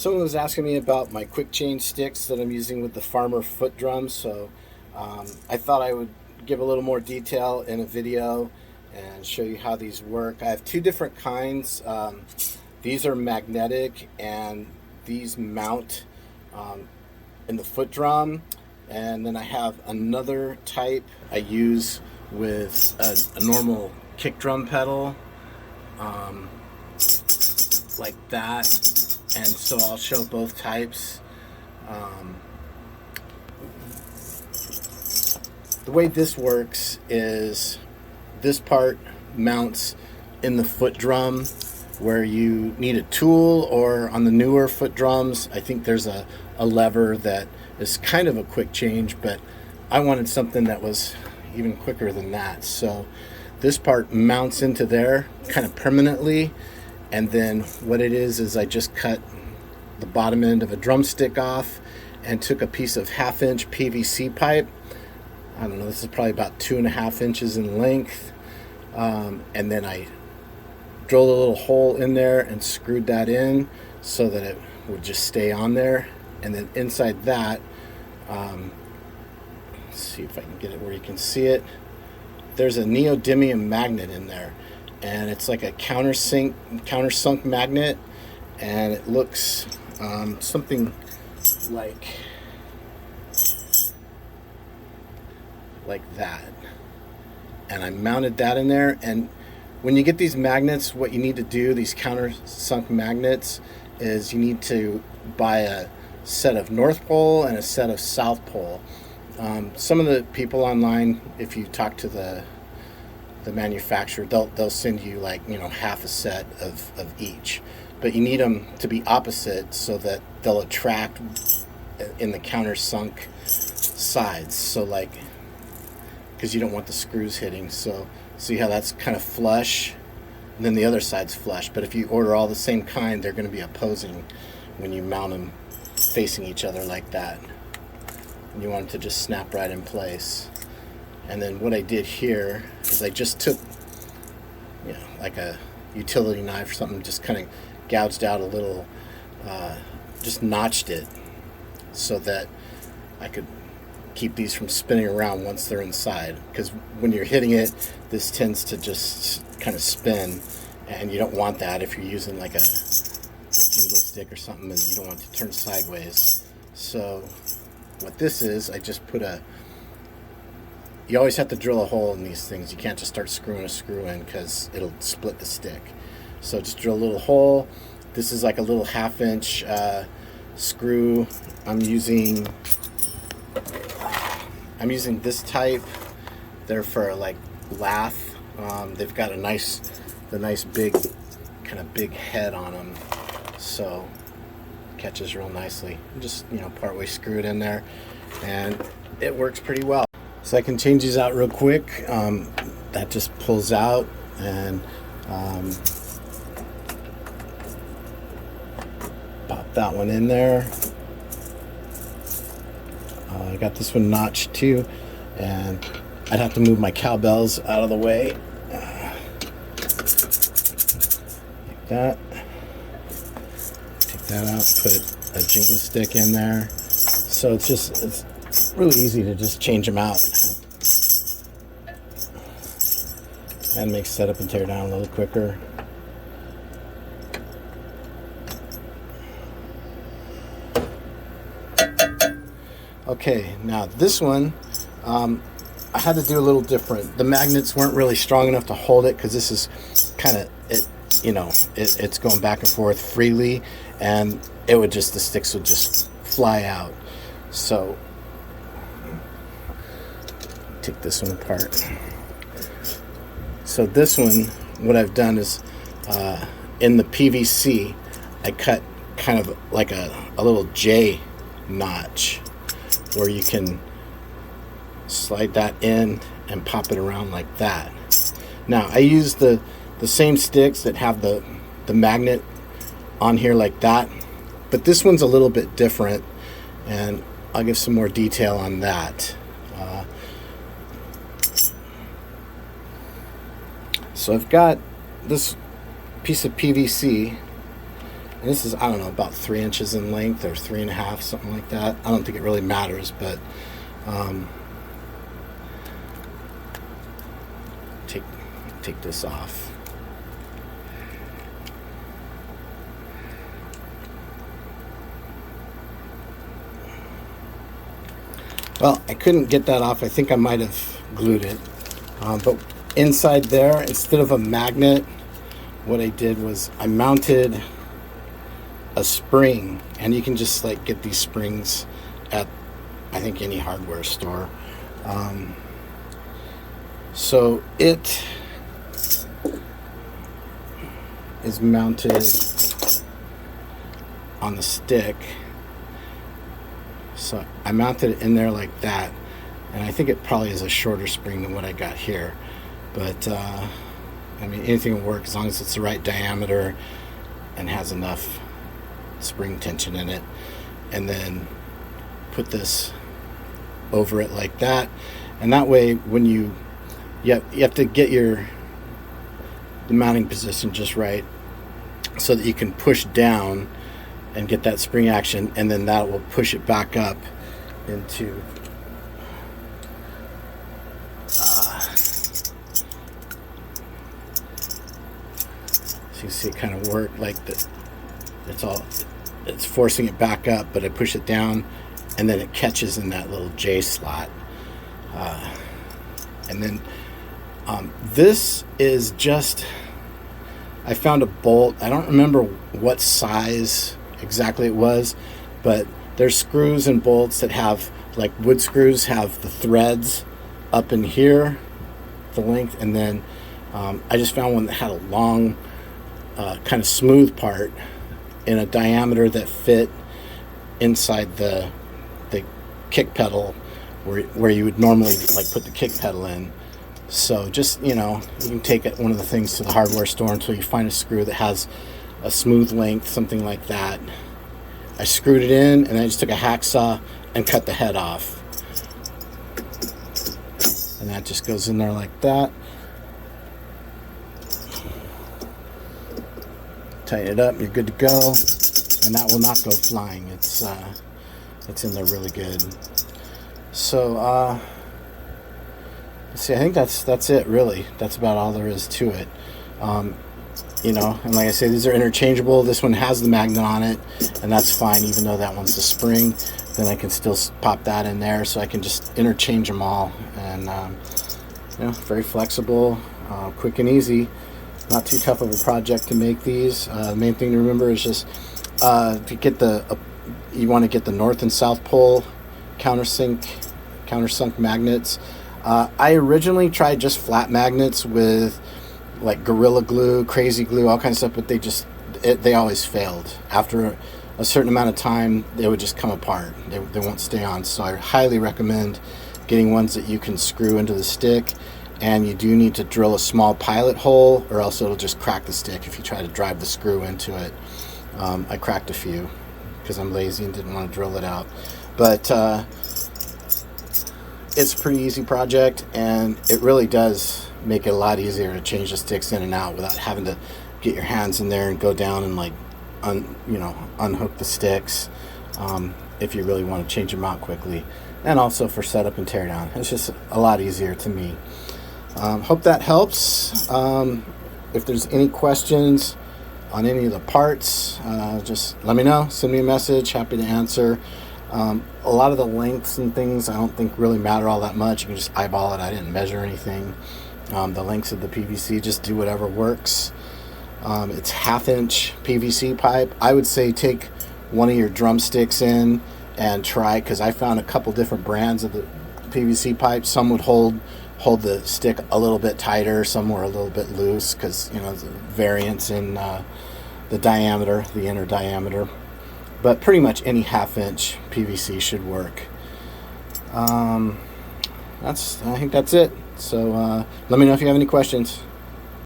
Someone was asking me about my quick change sticks that I'm using with the Farmer FootDrums, so I thought I would give a little more detail in a video and show you how these work. I have two different kinds. These are magnetic and these mount in the foot drum, and then I have another type I use with a normal kick drum pedal like that. And so I'll show both types. The way this works is this part mounts in the foot drum where you need a tool, or on the newer foot drums I think there's a lever that is kind of a quick change, but I wanted something that was even quicker than that. So this part mounts into there kind of permanently. And then what it is I just cut the bottom end of a drumstick off and took a piece of 1/2-inch PVC pipe. I don't know, this is probably about 2.5 inches in length. And then I drilled a little hole in there and screwed that in so that it would just stay on there. And then inside that, let's see if I can get it where you can see it. There's a neodymium magnet in there. And it's like a countersunk magnet, and it looks something like that. And I mounted that in there. And when you get these magnets, what you need to do, these countersunk magnets, is you need to buy a set of North Pole and a set of South Pole. Some of the people online, if you talk to the manufacturer, they'll send you half a set of each, but you need them to be opposite so that they'll attract in the countersunk sides, so because you don't want the screws hitting. So see how that's kind of flush, and then the other side's flush. But if you order all the same kind, they're going to be opposing when you mount them facing each other like that, and you want it to just snap right in place. And then what I did here is I just took, like a utility knife or something, just kind of gouged out a little, just notched it so that I could keep these from spinning around once they're inside. Because when you're hitting it, this tends to just kind of spin, and you don't want that if you're using like a jingle stick or something, and you don't want it to turn sideways. So what this is, I just put you always have to drill a hole in these things. You can't just start screwing a screw in because it'll split the stick. So just drill a little hole. This is like a little 1/2-inch screw. I'm using this type. They're for like Lath. They've got the nice big head on them, so catches real nicely. Just partway screw it in there, and it works pretty well. So I can change these out real quick. That just pulls out, and pop that one in there. I got this one notched too, and I'd have to move my cowbells out of the way. Like that. Take that out, put a jingle stick in there. So it's really easy to just change them out and make setup and tear down a little quicker. Okay, now this one I had to do a little different. The magnets weren't really strong enough to hold it because this is kind of it's going back and forth freely, and the sticks would just fly out. So take this one apart. So this one, what I've done is in the PVC, I cut kind of like a little J notch where you can slide that in and pop it around like that. Now I use the same sticks that have the magnet on here like that, but this one's a little bit different, and I'll give some more detail on that. So I've got this piece of PVC, And this is, I don't know, about 3 inches in length or 3.5, something like that. I don't think it really matters, but take this off. Well, I couldn't get that off. I think I might have glued it. But inside there, instead of a magnet, what I did was I mounted a spring, and you can just like get these springs at, I think, any hardware store. So it is mounted on the stick. So I mounted it in there like that, and I think it probably is a shorter spring than what I got here, but I mean, anything will work as long as it's the right diameter and has enough spring tension in it. And then put this over it like that, and that way when you have to get the mounting position just right so that you can push down and get that spring action, and then that will push it back up into so you see it kind of work like that. It's forcing it back up, but I push it down and then it catches in that little J slot. And then this is just, I found a bolt. I don't remember what size exactly it was, but there's screws and bolts that have, like wood screws have the threads up in here, the length, and then I just found one that had a long kind of smooth part in a diameter that fit inside the kick pedal where you would normally like put the kick pedal in. So just, you know, you can take it, one of the things, to the hardware store until you find a screw that has a smooth length, something like that. I screwed it in, and I just took a hacksaw and cut the head off. And that just goes in there like that. Tighten it up, you're good to go. And that will not go flying. It's in there really good. So, let's see, I think that's it, really. That's about all there is to it. You know, and like I say, these are interchangeable. This one has the magnet on it, and that's fine, even though that one's the spring. Then I can still pop that in there, so I can just interchange them all. And, you know, very flexible, quick and easy. Not too tough of a project to make these. The main thing to remember is just, if you get you want to get the north and south pole countersunk magnets. I originally tried just flat magnets with like Gorilla Glue, Crazy Glue, all kinds of stuff, but they always failed. After a certain amount of time, they would just come apart. They won't stay on. So I highly recommend getting ones that you can screw into the stick, and you do need to drill a small pilot hole, or else it'll just crack the stick if you try to drive the screw into it. I cracked a few because I'm lazy and didn't want to drill it out. But it's a pretty easy project, and it really does make it a lot easier to change the sticks in and out without having to get your hands in there and go down and like unhook the sticks if you really want to change them out quickly. And also for setup and teardown, it's just a lot easier to me. Hope that helps. If there's any questions on any of the parts, just let me know, send me a message, happy to answer. A lot of the lengths and things I don't think really matter all that much. You can just eyeball it. I didn't measure anything. The lengths of the PVC, just do whatever works. It's 1/2-inch PVC pipe. I would say take one of your drumsticks in and try, because I found a couple different brands of the PVC pipe. Some would hold the stick a little bit tighter, some were a little bit loose, because, you know, the variance in the diameter, the inner diameter. But pretty much any 1/2-inch PVC should work. I think that's it. So let me know if you have any questions.